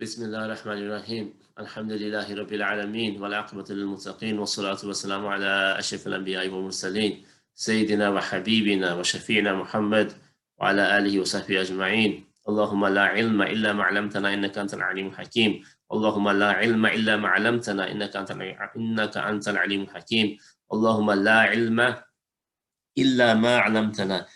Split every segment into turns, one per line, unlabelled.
بسم الله الرحمن الرحيم الحمد لله رب العالمين والعاقبة للمتقين والصلاة والسلام على أشرف الأنبياء والمرسلين سيدنا وحبيبنا وشفيعنا محمد وعلى آله وصحبه أجمعين. اللهم لا علم إلا ما علمتنا إنك أنت العليم الحكيم. اللهم لا علم إلا ما علمتنا إنك أنت العليم الحكيم. اللهم لا علم إلا ما علمتنا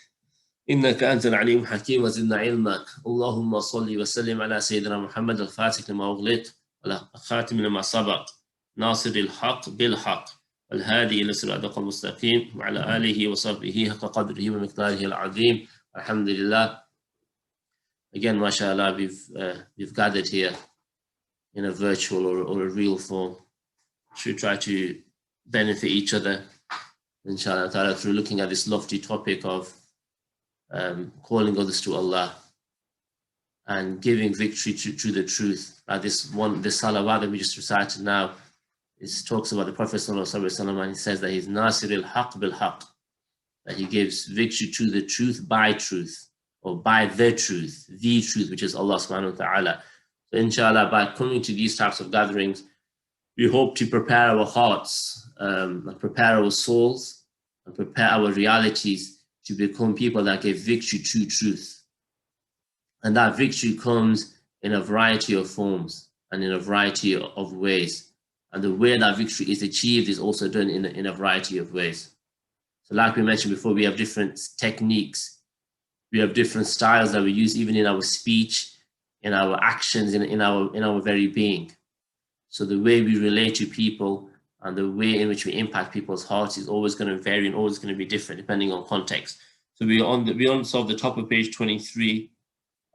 إنك أنت العليم الحكيم وزدنا علما. اللهم صل وسلم على سيدنا محمد الفاتح لما أغلق والخاتم لما سبق ناصر الحق بالحق والهادي إلى صراطك المستقيم وعلى آله وصحبه حق قدره ومقداره العظيم. Alhamdulillah. Again, mashallah, we've gathered here in a virtual or a real form to try to benefit each other, inshallah ta'ala, through looking at this lofty topic of calling others to Allah and giving victory to the truth. This salawat that we just recited now, it talks about the Prophet ﷺ, and he says that he's Nasir al-Haq bil-Haq, that he gives victory to the truth by truth, or by the truth, which is Allah subhanahu wa ta'ala. So inshallah, by coming to these types of gatherings, we hope to prepare our hearts, prepare our souls, and prepare our realities to become people that give victory to truth. And that victory comes in a variety of forms and in a variety of ways. And the way that victory is achieved is also done in a variety of ways. So like we mentioned before, we have different techniques. We have different styles that we use even in our speech, in our actions, in our very being. So the way we relate to people and the way in which we impact people's hearts is always going to vary and always going to be different depending on context. So we're on the top of page 23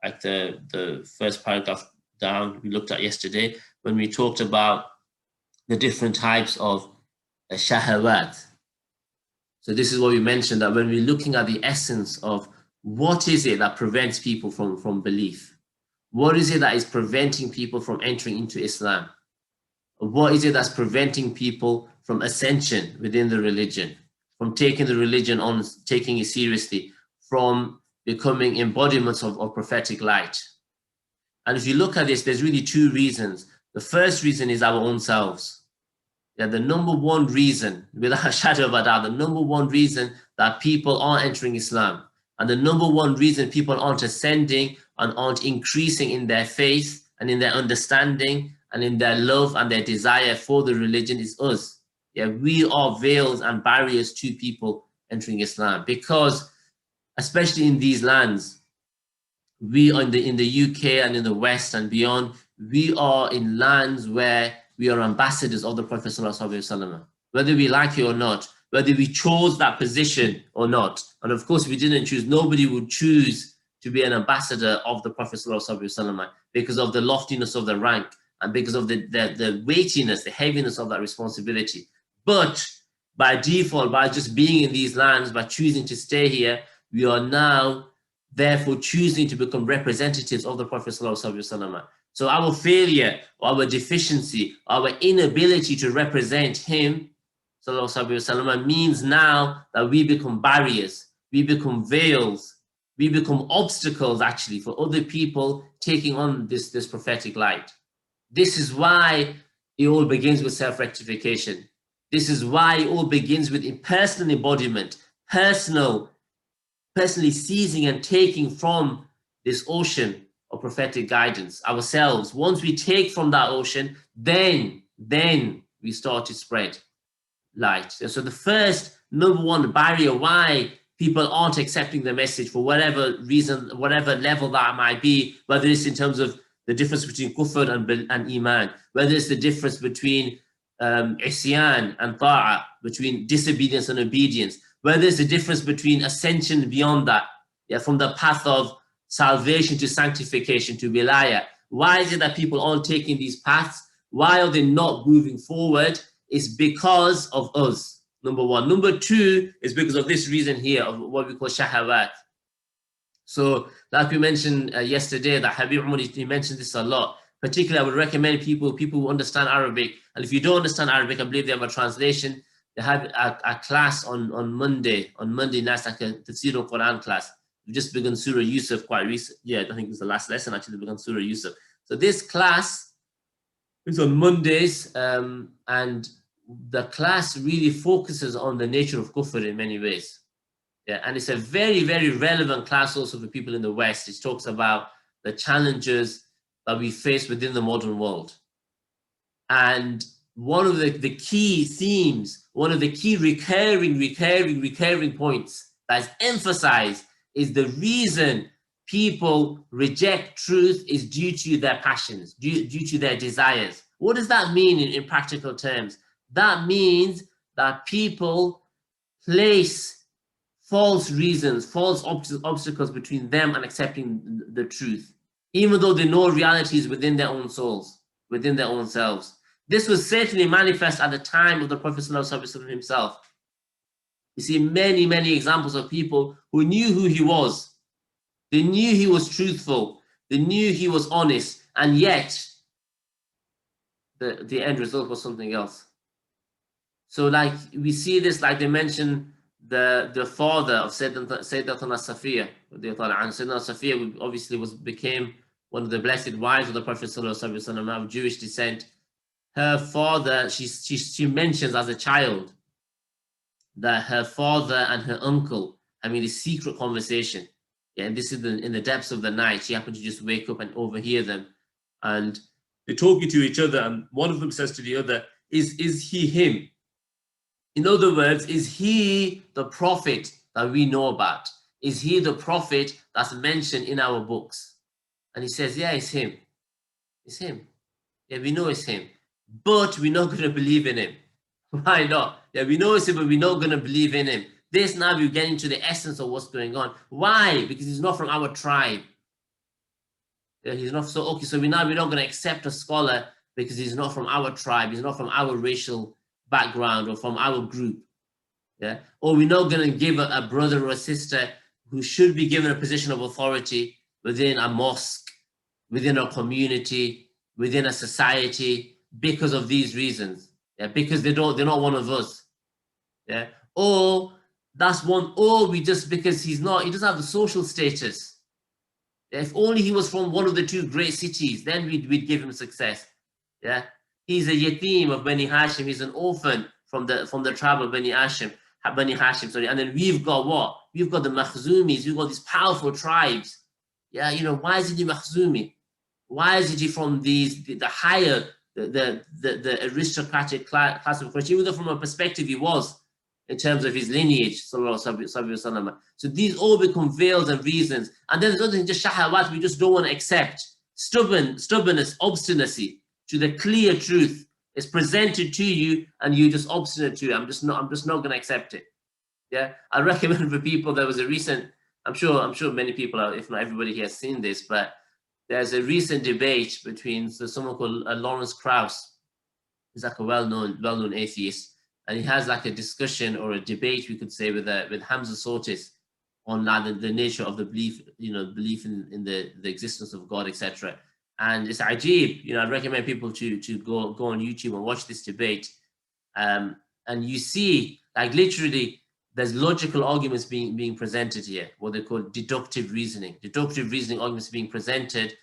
at the first paragraph down we looked at yesterday when we talked about the different types of shahawat. So this is what we mentioned, that when we're looking at the essence of what is it that prevents people from belief, what is it that is preventing people from entering into Islam, what is it that's preventing people from ascension within the religion, from taking the religion on, taking it seriously, from becoming embodiments of prophetic light. And if you look at this, there's really two reasons. The first reason is our own selves. Yeah, the number one reason, without a shadow of a doubt, the number one reason that people aren't entering Islam, and the number one reason people aren't ascending and aren't increasing in their faith and in their understanding and in their love and their desire for the religion is us. Yeah, we are veils and barriers to people entering Islam, because especially in these lands, we are in the UK and in the West and beyond, we are in lands where we are ambassadors of the Prophet ﷺ, whether we like it or not, whether we chose that position or not. And of course, we didn't choose. Nobody would choose to be an ambassador of the Prophet ﷺ because of the loftiness of the rank and because of the weightiness, the heaviness of that responsibility. But by default, by just being in these lands, by choosing to stay here, we are now therefore choosing to become representatives of the Prophet ﷺ. So our failure, our deficiency, our inability to represent him ﷺ means now that we become barriers, we become veils, we become obstacles actually for other people taking on this prophetic light. This is why it all begins with self-rectification. This is why it all begins with personal embodiment, personally seizing and taking from this ocean of prophetic guidance ourselves. Once we take from that ocean, then we start to spread light. And so the first number one barrier why people aren't accepting the message for whatever reason, whatever level that might be, whether it's in terms of the difference between kufr and iman, whether it's the difference between isyan and ta'ah, between disobedience and obedience, whether it's the difference between ascension beyond that, from the path of salvation to sanctification to wilayah. Why is it that people aren't taking these paths? Why are they not moving forward? It's because of us, number one. Number two is because of this reason here, of what we call shahawat. So like we mentioned yesterday, that Habib Umar, he mentioned this a lot. Particularly, I would recommend people who understand Arabic, and if you don't understand Arabic, I believe they have a translation. They have a class on Monday night, like a Tafsir al-Quran class. We've just begun Surah Yusuf quite recent. Yeah, I think it was the last lesson actually, we begun Surah Yusuf. So this class is on Mondays, and the class really focuses on the nature of kufr in many ways. Yeah, and it's a very, very relevant class also for people in the West. It talks about the challenges that we face within the modern world. And one of the key themes, one of the key recurring points that is emphasized is the reason people reject truth is due to their passions, due to their desires. What does that mean in practical terms? That means that people place false reasons, false obstacles between them and accepting the truth, even though they know realities within their own souls, within their own selves. This was certainly manifest at the time of the Prophet ﷺ himself. You see many, many examples of people who knew who he was. They knew he was truthful. They knew he was honest. And yet, the end result was something else. So like we see this, like they mentioned the father of Sayyidatuna Safiya. Sayyidatuna Safiya obviously became one of the blessed wives of the Prophet ﷺ of Jewish descent. Her father, she mentions as a child that her father and her uncle having a secret conversation. Yeah, and this is in the depths of the night. She happened to just wake up and overhear them. And they're talking to each other, and one of them says to the other, is he him? In other words, is he the prophet that we know about? Is he the prophet that's mentioned in our books? And he says, yeah, it's him. It's him. Yeah, we know it's him. But we're not going to believe in him. Why not? Yeah, we know it's him, but we're not going to believe in him. This now we're getting to the essence of what's going on. Why? Because he's not from our tribe. Yeah, he's not so okay. So we're not going to accept a scholar because he's not from our tribe. He's not from our racial background or from our group. Yeah, or we're not going to give a brother or a sister who should be given a position of authority within a mosque, within a community, within a society because of these reasons. Yeah, because they're not one of us. Yeah, or that's one, or we just because he doesn't have the social status. If only he was from one of the two great cities, then we'd give him success. Yeah, he's a yatim of Bani Hashim. He's an orphan from the tribe of Bani Hashim. And then we've got what? We've got the Makhzumis. We've got these powerful tribes. Yeah, why is he Makhzumi? Why is he from the higher, the aristocratic class of Quraysh? Even though from a perspective he was, in terms of his lineage, so these all become veils and reasons. And then there's other things, just shahawat, we just don't want to accept. Stubbornness, obstinacy to the clear truth is presented to you, and you're just obstinate to it. I'm just not going to accept it. Yeah, I recommend for people. There was a recent, I'm sure many people, if not everybody here, has seen this, but there's a recent debate between someone called Lawrence Krauss, who's like a well-known atheist. And he has like a discussion or a debate, we could say, with Hamza Sotis on the nature of the belief, belief in the existence of God, etc. And it's ajib. I'd recommend people to go on YouTube and watch this debate. And you see, like literally, there's logical arguments being presented here, what they call deductive reasoning. Deductive reasoning arguments being presented,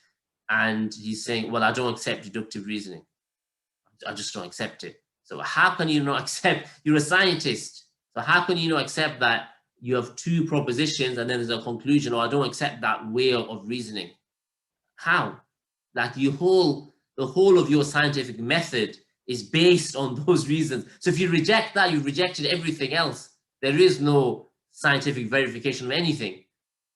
and he's saying, well, I don't accept deductive reasoning. I just don't accept it. So how can you not accept, you're a scientist, so how can you not accept that you have two propositions and then there's a conclusion, or I don't accept that way of reasoning? How? Like the whole of your scientific method is based on those reasons. So if you reject that, you've rejected everything else. There is no scientific verification of anything.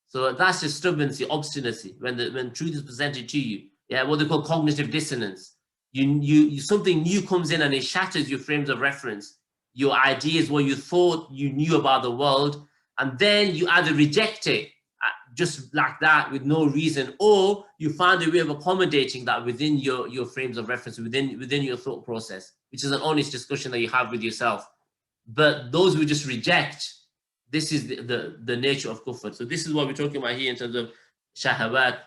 So that's just stubbornness, obstinacy, when truth is presented to you. Yeah, what they call cognitive dissonance. You something new comes in and it shatters your frames of reference, your ideas, what you thought you knew about the world, and then you either reject it just like that with no reason, or you find a way of accommodating that within your frames of reference, within your thought process, which is an honest discussion that you have with yourself. But those who just reject, this is the nature of kufr. So this is what we're talking about here in terms of shahawat.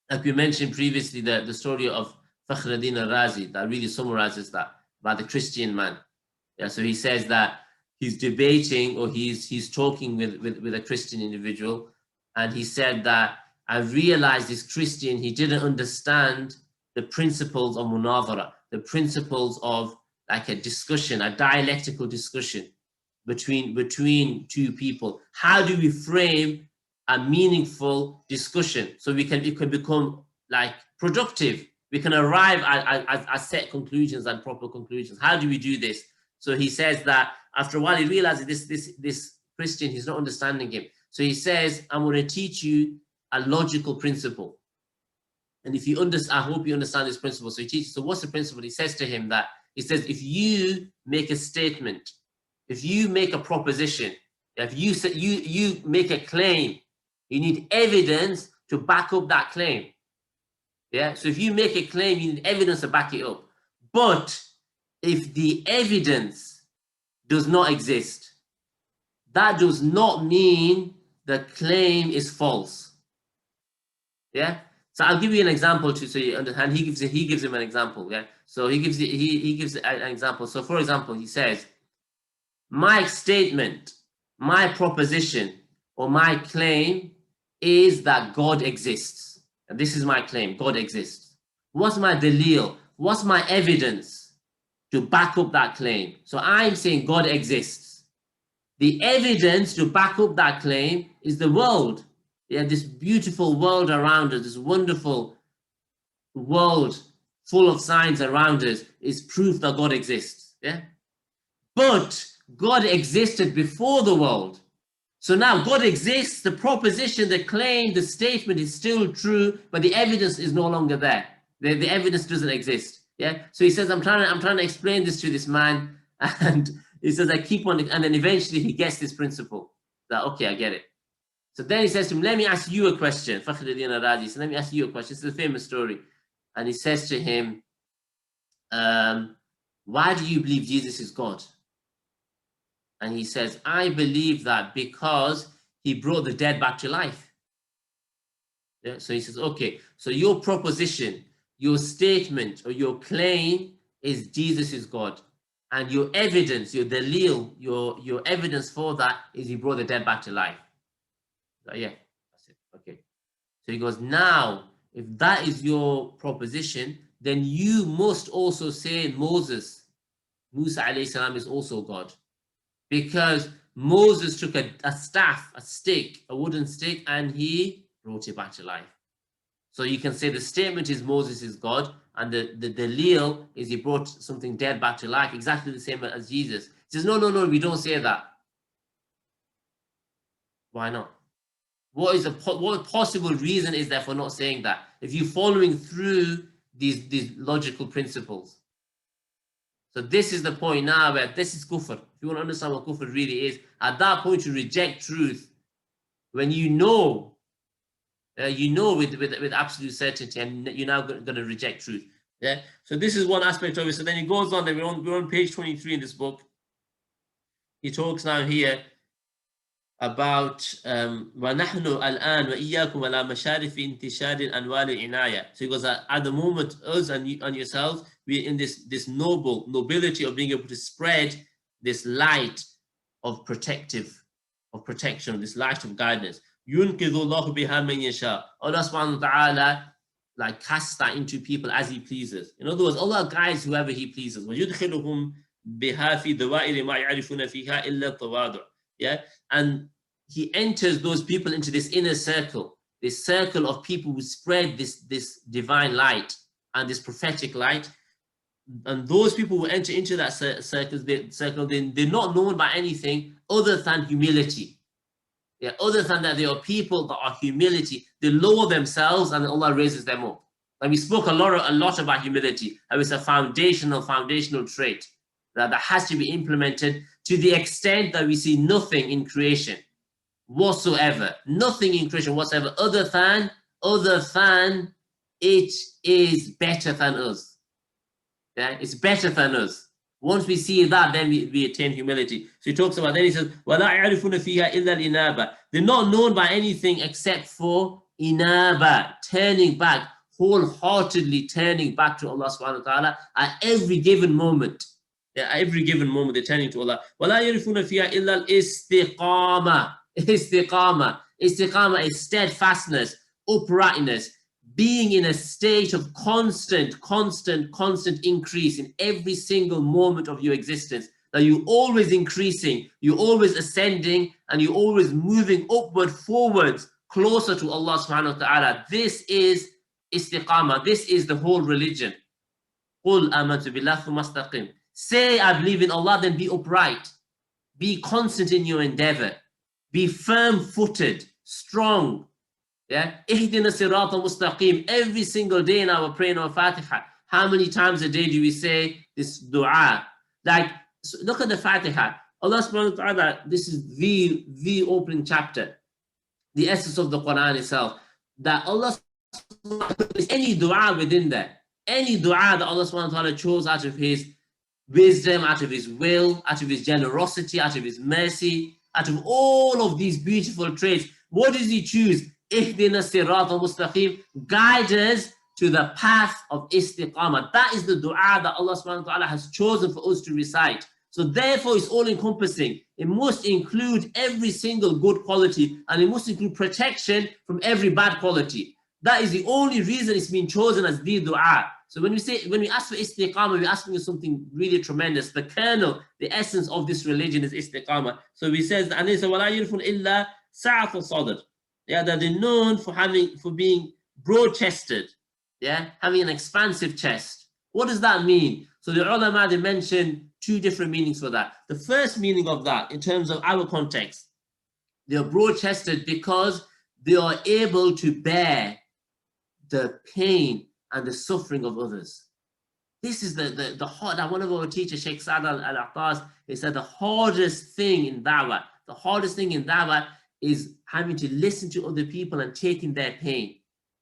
Like we mentioned previously, the story of Fakhruddin al-Razi that really summarizes that about the Christian man. Yeah, so he says that he's debating, or he's talking with a Christian individual, and he said that I realized this Christian, he didn't understand the principles of munadhara, the principles of like a discussion, a dialectical discussion between two people. How do we frame a meaningful discussion so it can become like productive? We can arrive at set conclusions and proper conclusions. How do we do this? So he says that after a while he realizes this Christian, he's not understanding him. So he says, I'm going to teach you a logical principle. And if you understand, I hope you understand this principle. So he teaches. So what's the principle? He says to him that, he says, if you make a statement, if you make a proposition, if you say, you make a claim, you need evidence to back up that claim. Yeah. So if you make a claim, you need evidence to back it up. But if the evidence does not exist, that does not mean the claim is false. Yeah. So I'll give you an example so you understand. He gives him an example. Yeah. So he gives an example. So for example, he says, my statement, my proposition, or my claim is that God exists. And this is my claim, God exists. What's my dalil? What's my evidence to back up that claim? So I'm saying God exists. The evidence to back up that claim is the world. Yeah, this beautiful world around us, this wonderful world full of signs around us is proof that God exists. Yeah, but God existed before the world. So now God exists, the proposition, the claim, the statement is still true, but the evidence is no longer there. The evidence doesn't exist. Yeah. So he says, I'm trying to explain this to this man, and he says, I keep on, and then eventually he gets this principle that, okay, I get it. So then he says to him, let me ask you a question. Fakhruddin Razi. So let me ask you a question. This is a famous story. And he says to him, why do you believe Jesus is God? And he says, I believe that because he brought the dead back to life. Yeah? So he says, okay, so your proposition, your statement or your claim is Jesus is God. And your evidence, your dalil, your evidence for that is he brought the dead back to life. So yeah, that's it. Okay. So he goes, now, if that is your proposition, then you must also say Musa alayhi salam is also God. Because Moses took a staff, a stick, a wooden stick, and he brought it back to life. So you can say the statement is Moses is God, and the dalil is he brought something dead back to life, exactly the same as Jesus. He says, no, we don't say that. Why not? What possible reason is there for not saying that? If you're following through these logical principles. So this is the point now where this is kufr. If you want to understand what kufr really is, at that point you reject truth. When you know with absolute certainty, and you're now going to reject truth. Yeah. So this is one aspect of it. So then he goes on. Then we're on page 23 in this book. He talks now here about وَنَحْنُ الْآنَ وَإِيَّاكُمْ عَلَى مَشَارِفِ انْتِشَارِ أَنْوَارِ الْعِنَايَةِ. So he goes, at the moment, us and yourselves, we're in this nobility of being able to spread this light of protection, this light of guidance. يُنْقِذُ اللَّهُ بِهَا مَنْ يَشَاءُ. Allah subhanahu wa ta'ala like casts that into people as he pleases. In other words, Allah guides whoever he pleases. وَيُدْخِلُهُمْ بِهَا فِي دَوَائِرِ مَا يَعْرِفُونَ فِيهَا إِلَّا التَّوَاضُعُ. Yeah, and he enters those people into this inner circle, this circle of people who spread this divine light and this prophetic light. And those people who enter into that circle, they're not known by anything other than humility. Yeah, other than that, there are people that are humility. They lower themselves and Allah raises them up. And we spoke a lot about humility. And it's a foundational trait that has to be implemented to the extent that we see nothing in creation whatsoever, nothing in creation whatsoever, other than it is better than us. Yeah, it's better than us. Once we see that, then we attain humility. So he talks about, then he says, وَلَا يَعْرِفُونَ فِيهَا إِلَّا الْإِنَابَةِ. They're not known by anything except for inaba, turning back, wholeheartedly turning back to Allah subhanahu wa ta'ala at every given moment. Yeah, every given moment they're turning to Allah. وَلَا يَعْرِفُونَ فِيهَا إِلَّا الْإِسْتِقَامَةِ. Istiqama is steadfastness, uprightness, being in a state of constant increase in every single moment of your existence, that you're always increasing, you're always ascending, and you're always moving upward, forwards, closer to Allah subhanahu wa ta'ala. This is istiqamah. This is the whole religion. قُلْ آمَنْتُ بِاللَّهِ ثُمَّ اسْتَقِمْ. Say, I believe in Allah, then be upright. Be constant in your endeavor. Be firm-footed, strong. Yeah, Ihdina Sirat al-Mustaqim. Every single day in our prayer in our Fatiha, how many times a day do we say this dua? Like, so look at the Fatiha. Allah subhanahu wa ta'ala, this is the opening chapter, the essence of the Quran itself. That Allah, any dua within there, any dua that Allah subhanahu wa ta'ala chose out of His wisdom, out of His will, out of His generosity, out of His mercy, out of all of these beautiful traits, what does He choose? Ihdina Sirat al-Mustaqim, guide us to the path of istiqamah. That is the dua that Allah subhanahu wa ta'ala has chosen for us to recite. So therefore, it's all encompassing. It must include every single good quality, and it must include protection from every bad quality. That is the only reason it's been chosen as the dua. So when we ask for istiqamah, we're asking for something really tremendous. The kernel, the essence of this religion is istiqamah. So he says, and he said, وَلَا يُرْفُنْ إِلَّا سَعَةُ الصَّدْرِ. Yeah, that they're known for being broad-chested, yeah, having an expansive chest. What does that mean? So the ulama, they mentioned two different meanings for that. The first meaning of that, in terms of our context, they are broad-chested because they are able to bear the pain and the suffering of others. This is the hard, that one of our teachers, Sheikh Sa'ad al-Aqtas, he said the hardest thing in da'wah, is having to listen to other people and taking their pain.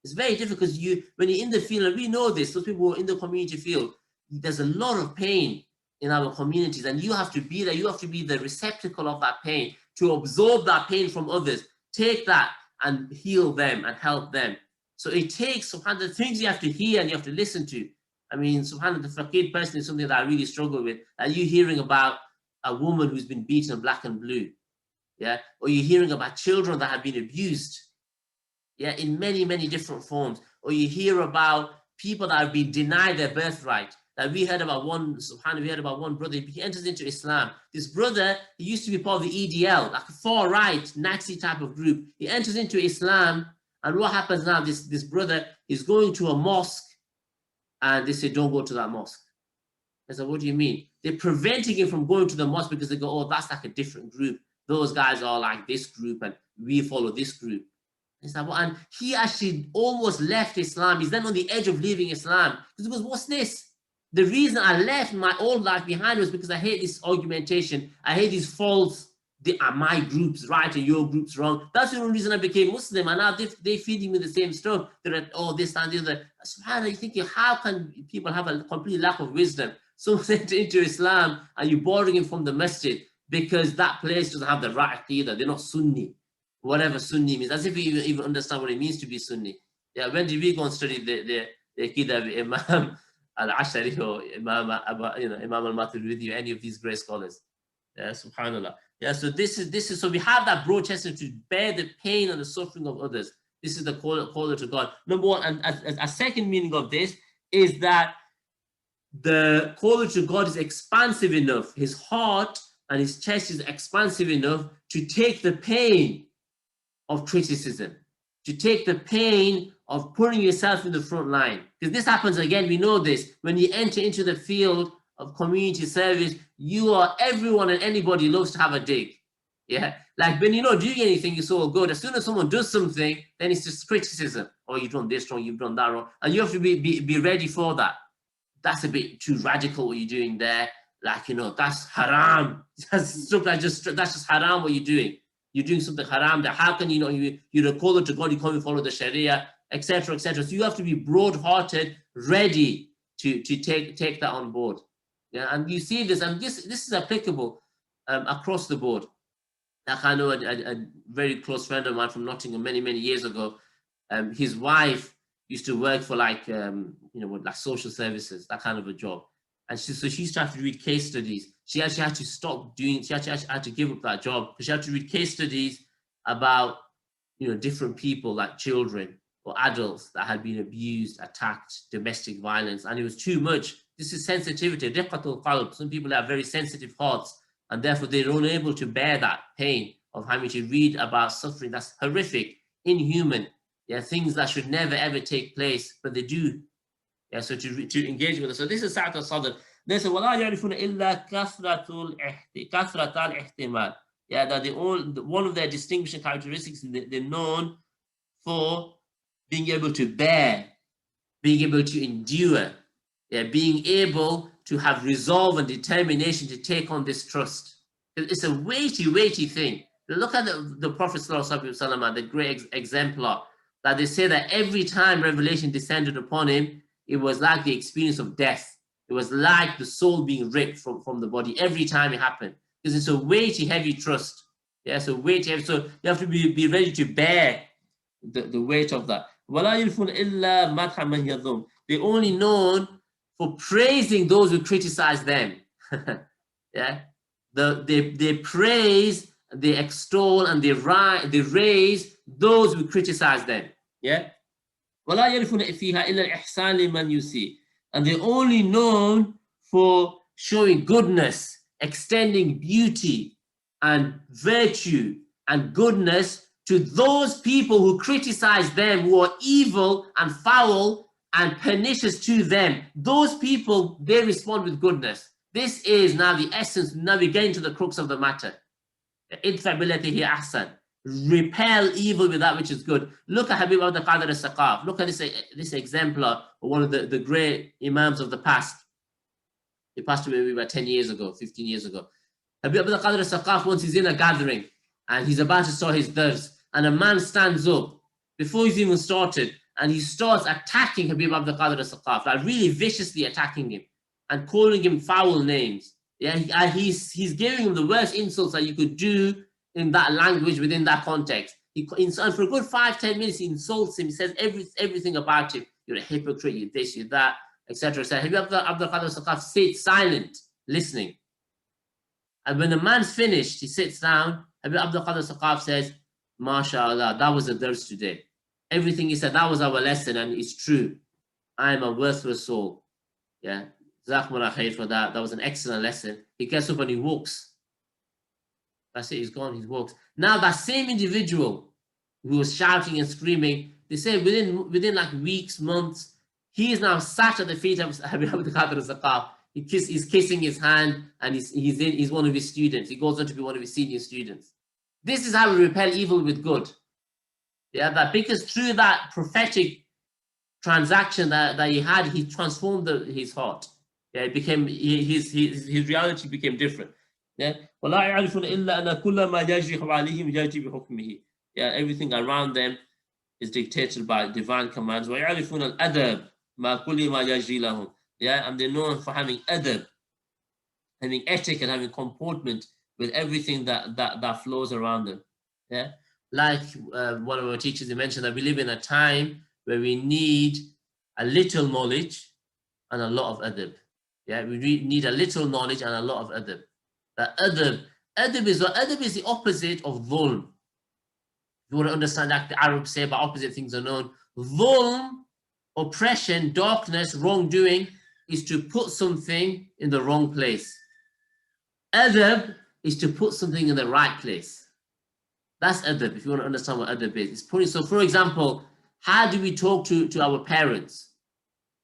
It's very difficult because when you're in the field, and we know this, those people who are in the community field, there's a lot of pain in our communities, and you have to be there. You have to be the receptacle of that pain, to absorb that pain from others, take that and heal them and help them. So it takes, subhanAllah, the things you have to hear and you have to listen to. I mean, subhanAllah, the faqir person is something that I really struggle with. Are you hearing about a woman who's been beaten black and blue? Yeah, or you're hearing about children that have been abused, yeah, in many different forms, or you hear about people that have been denied their birthright. That we heard about one, subhanAllah, we heard about one brother, he enters into Islam. This brother, he used to be part of the EDL, like a far-right Nazi type of group. He enters into Islam, and what happens now? This brother is going to a mosque, and they say, don't go to that mosque. I said, what do you mean? They're preventing him from going to the mosque because they go, oh, that's like a different group. Those guys are like this group, and we follow this group. And he actually almost left Islam. He's then on the edge of leaving Islam. Because he goes, what's this? The reason I left my old life behind was because I hate this argumentation. I hate these false, my group's right and your group's wrong. That's the only reason I became Muslim. And now they feeding me the same stuff. They're like, oh, this and the other. SubhanAllah, you're thinking, how can people have a complete lack of wisdom? Someone enter into Islam and you're boarding him from the masjid because that place doesn't have the right aqidah. They're not Sunni. Whatever Sunni means, as if you even understand what it means to be Sunni. Yeah, when did we go and study the aqidah of Imam al-Ashari or Imam al-Maturidi, any of these great scholars? Yeah, subhanAllah. Yeah, so this is so we have that broad chest to bear the pain and the suffering of others. This is the call to God. Number one, and a second meaning of this is that the call to God is expansive enough. His heart and his chest is expansive enough to take the pain of criticism, to take the pain of putting yourself in the front line. Because this happens again, we know this, when you enter into the field of community service, everyone and anybody loves to have a dig. Yeah, like when you're not doing anything, you're so good. As soon as someone does something, then it's just criticism. Oh, you've done this wrong, you've done that wrong. And you have to be ready for that. That's a bit too radical what you're doing there. Like, that's haram. That's just haram what you're doing. You're doing something haram there. How can you're a caller to God, you can't even follow the Sharia, etc., etc. So you have to be broad-hearted, ready to take that on board. Yeah, and you see this, and this is applicable across the board. Like I know a very close friend of mine from Nottingham many years ago. His wife used to work for like social services, that kind of a job. And she started to read case studies. She actually had to stop doing. She actually had to give up that job because she had to read case studies about different people, like children or adults that had been abused, attacked, domestic violence, and it was too much. This is sensitivity, riqatul qalb. Some people have very sensitive hearts, and therefore they're unable to bear that pain of having to read about suffering that's horrific, inhuman, yeah, things that should never ever take place, but they do. Yeah, so to engage with us. So this is Sa'at al-Sadr. They say, وَلَا يَعْرِفُونَ إِلَّا كَثْرَةَ الْإِحْتِمَالِ. Yeah, that one of their distinguishing characteristics, they're known for being able to bear, being able to endure, yeah, being able to have resolve and determination to take on this trust. It's a weighty, weighty thing. Look at the Prophet ﷺ, the great exemplar, that they say that every time revelation descended upon him, it was like the experience of death. It was like the soul being ripped from the body every time it happened. Because it's a weighty, heavy trust. Yeah, so weighty, heavy. So you have to be ready to bear the weight of that. They're only known for praising those who criticize them. Yeah, they praise, they extol, and they raise those who criticize them. Yeah. And they're only known for showing goodness, extending beauty and virtue and goodness to those people who criticize them, who are evil and foul and pernicious to them. Those people, they respond with goodness. This is now the essence. Now we're getting to the crux of the matter. Repel evil with that which is good. Look at Habib Abdul Qadir al-Saqaf. Look at this exemplar of one of the great imams of the past. He passed away about 10 years ago, 15 years ago. Habib Abdul Qadir al-Saqaf, once he's in a gathering and he's about to start his dars, and a man stands up before he's even started and he starts attacking Habib Abdul Qadir al-Saqaf, like really viciously attacking him and calling him foul names. Yeah, he's giving him the worst insults that you could do in that language, within that context. And for a good 5-10 minutes, he insults him. He says everything about him. You're a hypocrite, you're this, you're that, etc. Habib Abdul Qadir al-Saqaf sits silent, listening. And when the man's finished, he sits down. Habib Abdul Qadir al-Saqaf says, MashaAllah, that was a dars today. Everything he said, that was our lesson, and it's true. I am a worthless soul. Yeah. Jazakumullah khair for that. That was an excellent lesson. He gets up and he walks. That's it, he's gone, he walks. Now that same individual who was shouting and screaming, they say within like weeks, months, he is now sat at the feet of Habib Abdul Qadir al-Saqaf. He's kissing his hand, and he's one of his students. He goes on to be one of his senior students. This is how we repel evil with good. Yeah, that because through that prophetic transaction that he had, he transformed his heart. Yeah, it became his reality became different. Yeah, yeah, everything around them is dictated by divine commands. Yeah, and they're known for having adab, having etiquette, having comportment with everything that flows around them. Yeah, like one of our teachers, he mentioned that we live in a time where we need a little knowledge and a lot of adab. Yeah, we need a little knowledge and a lot of adab. That adab is the opposite of dhulm. If you want to understand that, the Arabs say about opposite things are known. Dhulm, oppression, darkness, wrongdoing, is to put something in the wrong place. Adab is to put something in the right place. That's adab, if you want to understand what adab is. It's putting, so for example, how do we talk to our parents?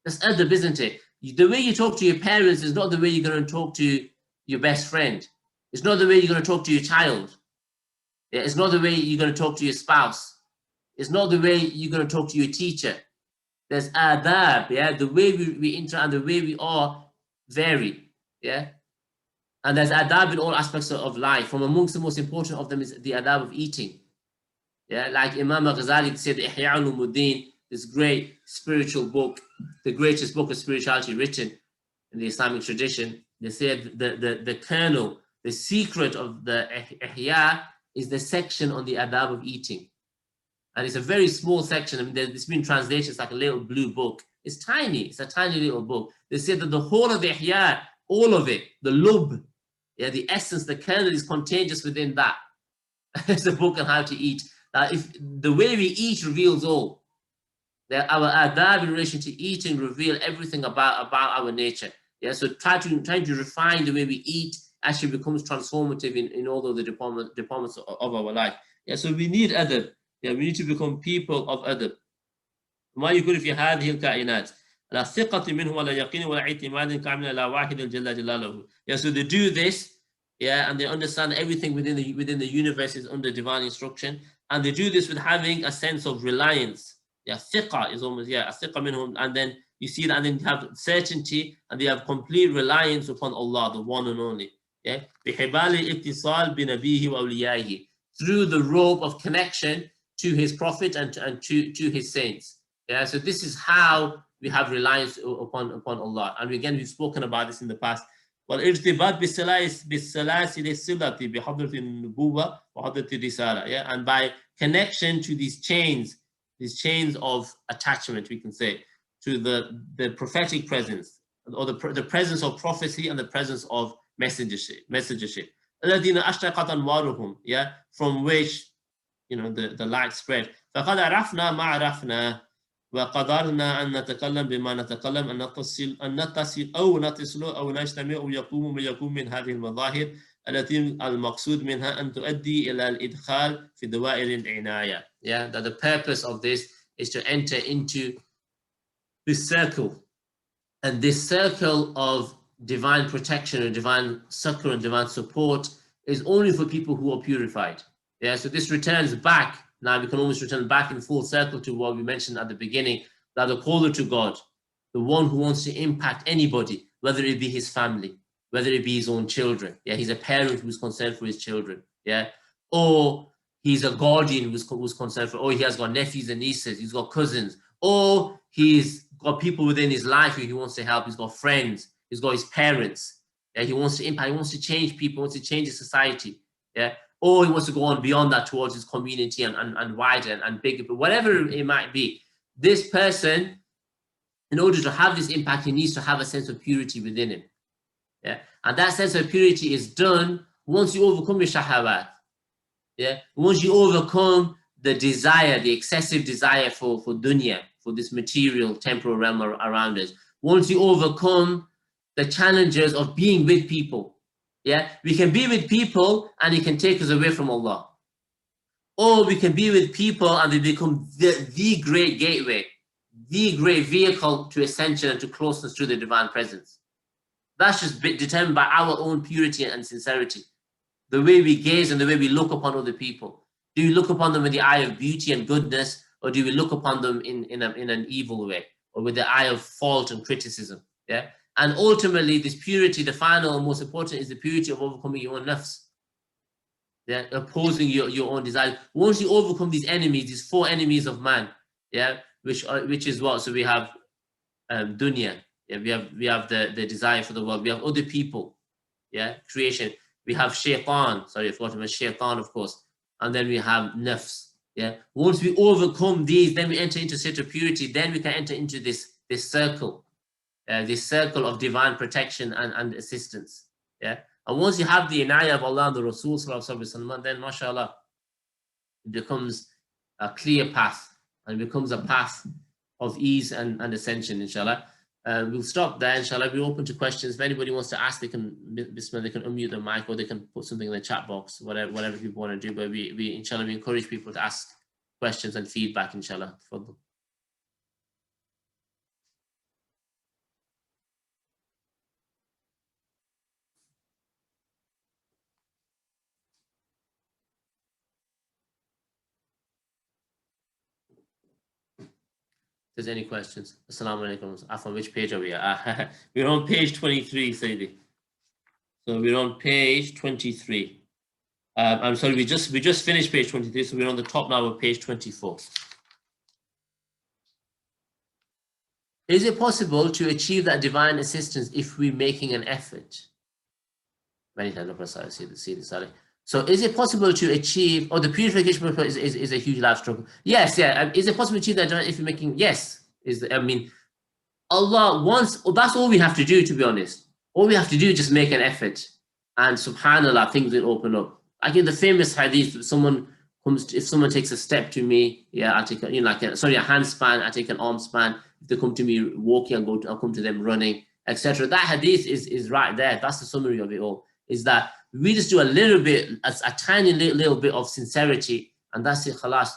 That's adab, isn't it? The way you talk to your parents is not the way you're going to talk to your best friend. It's not the way you're going to talk to your child. Yeah, it's not the way you're going to talk to your spouse. It's not the way you're going to talk to your teacher. There's adab, yeah, the way we interact and the way we are vary, yeah. And there's adab in all aspects of life. From amongst the most important of them is the adab of eating. Yeah, like Imam Ghazali said, Ihya Ulumuddin, this great spiritual book, the greatest book of spirituality written in the Islamic tradition. They said the kernel, the secret of the Ihya is the section on the adab of eating. And it's a very small section. I mean, it's been translated, it's like a little blue book. It's tiny, it's a tiny little book. They said that the whole of the Ihya, all of it, the lub, yeah, the essence, the kernel is contagious within that. It's a book on how to eat. If the way we eat reveals all. Our adab in relation to eating reveal everything about our nature. Yeah, so trying to refine the way we eat actually becomes transformative in all of the departments of our life. Yeah, so we need adab. Yeah, we need to become people of adab. ما يقول في هذه الكائنات لا ثقة منه ولا يقين ولا اعتماد كامل على واحد جل جلاله. Yeah, so they do this, yeah, and they understand everything within the universe is under divine instruction, and they do this with having a sense of reliance. Yeah, ثقة is almost, yeah, ثقة منهم, and then you see that, and then you have certainty, and they have complete reliance upon Allah, the one and only. Yeah, بحبال الاتصال بنبيه وأوليائه, through the rope of connection to his prophet and to his saints. Yeah, so this is how we have reliance upon Allah. And again, we've spoken about this in the past. والارتباط بالسلاسل الصلة بحضرة النبوة وحضرة الرسالة. Yeah, and by connection to these chains of attachment, we can say, to the prophetic presence, or the presence of prophecy and the presence of messengership. الذين أشرقت أنوارهم, yeah, from which, you know, the light spread. فقد عرفنا ما عرفنا وقدرنا أن نتكلم بما نتكلم أن نتصل أو نجتمع أو يقوم ما يقوم من هذه المظاهر التي المقصود منها أن تؤدي إلى الإدخال في دوائر العناية. Yeah, that the purpose of this is to enter into this circle, and this circle of divine protection and divine succor and divine support is only for people who are purified. Yeah, so this returns back. Now we can almost return back in full circle to what we mentioned at the beginning, that the caller to God, the one who wants to impact anybody, whether it be his family, whether it be his own children. Yeah, he's a parent who's concerned for his children. Yeah, or he's a guardian who's concerned for, or he has got nephews and nieces, he's got cousins, or he's got people within his life who he wants to help, he's got friends, he's got his parents. Yeah, he wants to impact, he wants to change people, wants to change the society. Yeah, or he wants to go on beyond that towards his community and wider and bigger, but whatever it might be, this person, in order to have this impact, he needs to have a sense of purity within him. Yeah, and that sense of purity is done once you overcome your shahawat. Yeah, once you overcome the desire, the excessive desire for dunya, for this material, temporal realm around us. Once you overcome the challenges of being with people. Yeah, we can be with people and it can take us away from Allah. Or we can be with people and they become the great gateway, the great vehicle to ascension and to closeness to the divine presence. That's just determined by our own purity and sincerity. The way we gaze and the way we look upon other people. Do we look upon them with the eye of beauty and goodness, or do we look upon them in an evil way, or with the eye of fault and criticism? Yeah. And ultimately, this purity, the final and most important, is the purity of overcoming your own nafs. Yeah, opposing your own desires. Once you overcome these enemies, these four enemies of man, yeah, which is what? So we have dunya, yeah, we have the desire for the world. We have other people, yeah, creation. We have shaitan. Sorry, I forgot to mention shaitan, of course. And then we have nafs. Yeah. Once we overcome these, then we enter into a state of purity. Then we can enter into this circle. This circle of divine protection and assistance. Yeah, and once you have the inayah of Allah and the Rasul, then mashallah, it becomes a clear path, and it becomes a path of ease and ascension, inshallah. We'll stop there, inshallah. We're open to questions. If anybody wants to ask, they can unmute their mic, or they can put something in the chat box, whatever people want to do. But we inshallah, we encourage people to ask questions and feedback, inshallah, for them. If there's any questions. Assalamu alaikum. Afan, which page are we at? We're on page 23, Sayyidi. So we're on page 23. I'm sorry, we just finished page 23, so we're on the top now of page 24. Is it possible to achieve that divine assistance if we're making an effort? Many times, so is it possible to achieve, or the purification is a huge life struggle? Yes, yeah. Is it possible to achieve that if you're making, yes. Allah wants, that's all we have to do, to be honest. All we have to do is just make an effort. And subhanAllah, things will open up. I get the famous hadith, someone if someone takes a step to me, yeah, I take a hand span, I take an arm span. If they come to me walking, I'll come to them running, etc. That hadith is right there. That's the summary of it all. Is that we just do a little bit, a tiny little bit of sincerity, and that's it. Khalas,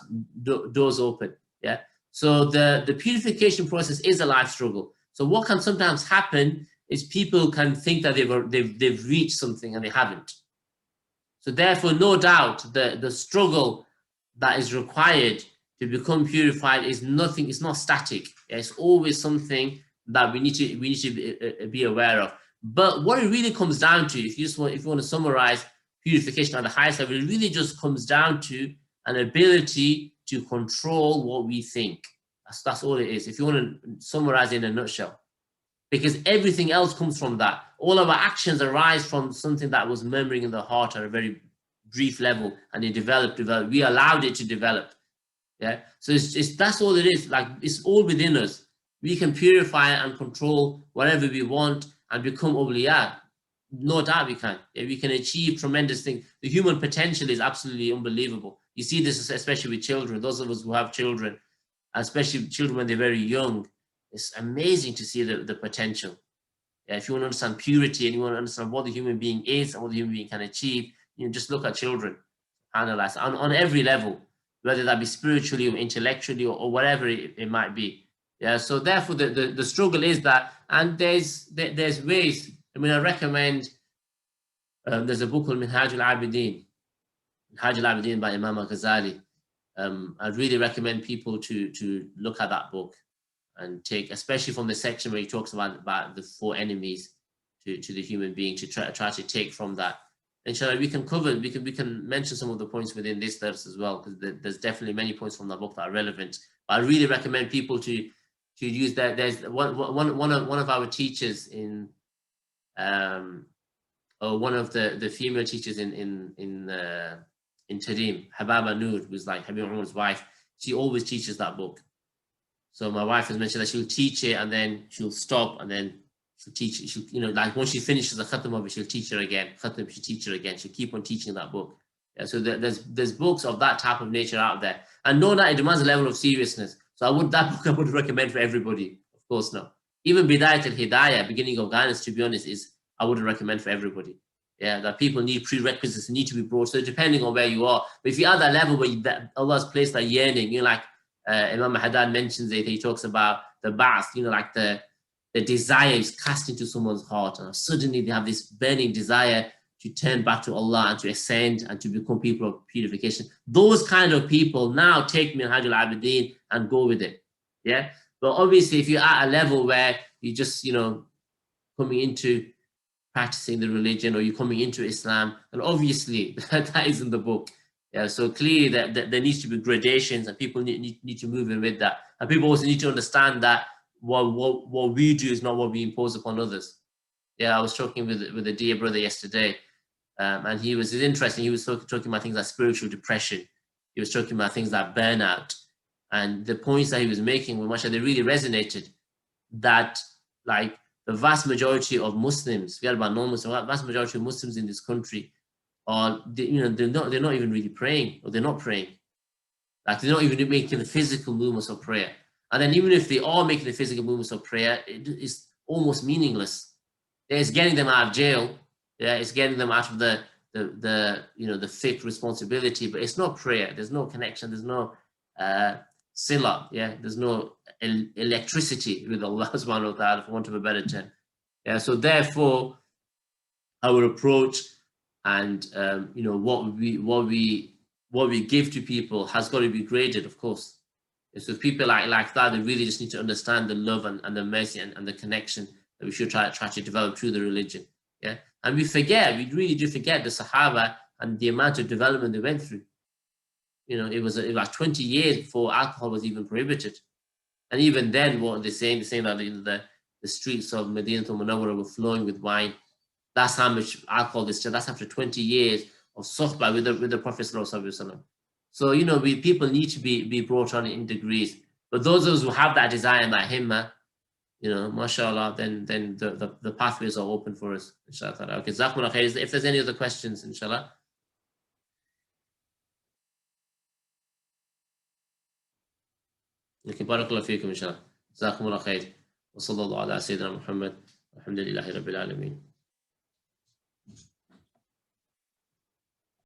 doors open. Yeah. So the purification process is a life struggle. So what can sometimes happen is people can think that they've reached something and they haven't. So therefore, no doubt, the struggle that is required to become purified is nothing. It's not static. It's always something that we need to be aware of. But what it really comes down to, if you want to summarize purification at the highest level, it really just comes down to an ability to control what we think. That's all it is. If you want to summarize it in a nutshell. Because everything else comes from that. All of our actions arise from something that was murmuring in the heart at a very brief level, and it developed. We allowed it to develop. Yeah. So that's all it is. Like, it's all within us. We can purify and control whatever we want and become awliya. No doubt we can. Yeah, we can achieve tremendous things. The human potential is absolutely unbelievable. You see this especially with children. Those of us who have children, especially children when they're very young, it's amazing to see the potential. Yeah, if you want to understand purity and you want to understand what the human being is and what the human being can achieve, just look at children, analyze on every level, whether that be spiritually or intellectually or whatever it might be. Yeah, so therefore the struggle is that, and there's ways. I mean, I recommend, there's a book called Minhaj al-Abidin by Imam al-Ghazali. I'd really recommend people to look at that book and take, especially from the section where he talks about the 4 enemies to the human being, to try to take from that. Inshallah, we can mention some of the points within this verse as well, because there's definitely many points from the book that are relevant. But I really recommend people to use that. There's one of our teachers in or one of the female teachers in Tarim, Hababa Noor, who's like Habib Umar's wife. She always teaches that book. So my wife has mentioned that she'll teach it and then she'll stop and then she'll teach it. She'll, like once she finishes the khatam of it, she'll teach her again. Khatam, she'll teach her again. She'll keep on teaching that book. Yeah, so there's books of that type of nature out there. And know that it demands a level of seriousness. So that book I would recommend for everybody. Of course, no. Even Bidayat al-Hidayah, beginning of guidance, to be honest, I would recommend for everybody. Yeah, that people need prerequisites, need to be brought. So depending on where you are, but if you're at that level where Allah's placed that yearning, like Imam Haddad mentions it, he talks about the ba'ath, like the desire is cast into someone's heart, and suddenly they have this burning desire to turn back to Allah and to ascend and to become people of purification. Those kind of people now take Minhaj al-Abidin and go with it. Yeah, but obviously if you're at a level where you just coming into practicing the religion, or you're coming into Islam, and obviously that isn't the book. Yeah, so clearly that there needs to be gradations, and people need to move in with that. And people also need to understand that what we do is not what we impose upon others. Yeah, I was talking with a dear brother yesterday, and it's interesting. He was talking about things like spiritual depression. He was talking about things like burnout, and the points that he was making were they really resonated. That like the vast majority of Muslims, forget about non-Muslims, the vast majority of Muslims in this country they're not even really praying, or they're not praying. Like they're not even making the physical movements of prayer. And then even if they are making the physical movements of prayer, it's almost meaningless. It's getting them out of jail. Yeah, it's getting them out of the fake responsibility, but it's not prayer. There's no connection. There's no sila. Yeah, there's no electricity with Allah subhanahu wa ta'ala, for want of a better term. Yeah, so therefore our approach and what we give to people has got to be graded, of course. And so people like that, they really just need to understand the love and the mercy and the connection that we should try to develop through the religion. Yeah, and we really do forget the Sahaba and the amount of development they went through. It was like 20 years before alcohol was even prohibited, and even then, what they're saying that the streets of Medina al-Munawwara were flowing with wine. That's how much alcohol is. That's after 20 years of suhbah with the Prophet sallallahu alaihi wasallam. So people need to be brought on in degrees. But those of us who have that desire and that himmah, mashallah, then the pathways are open for us. Inshallah. Okay, if there's any other questions, inshallah. لكن بارك الله فيكم إن شاء الله. جزاكم الله خير. وصلى الله على سيدنا محمد. الحمد لله رب العالمين.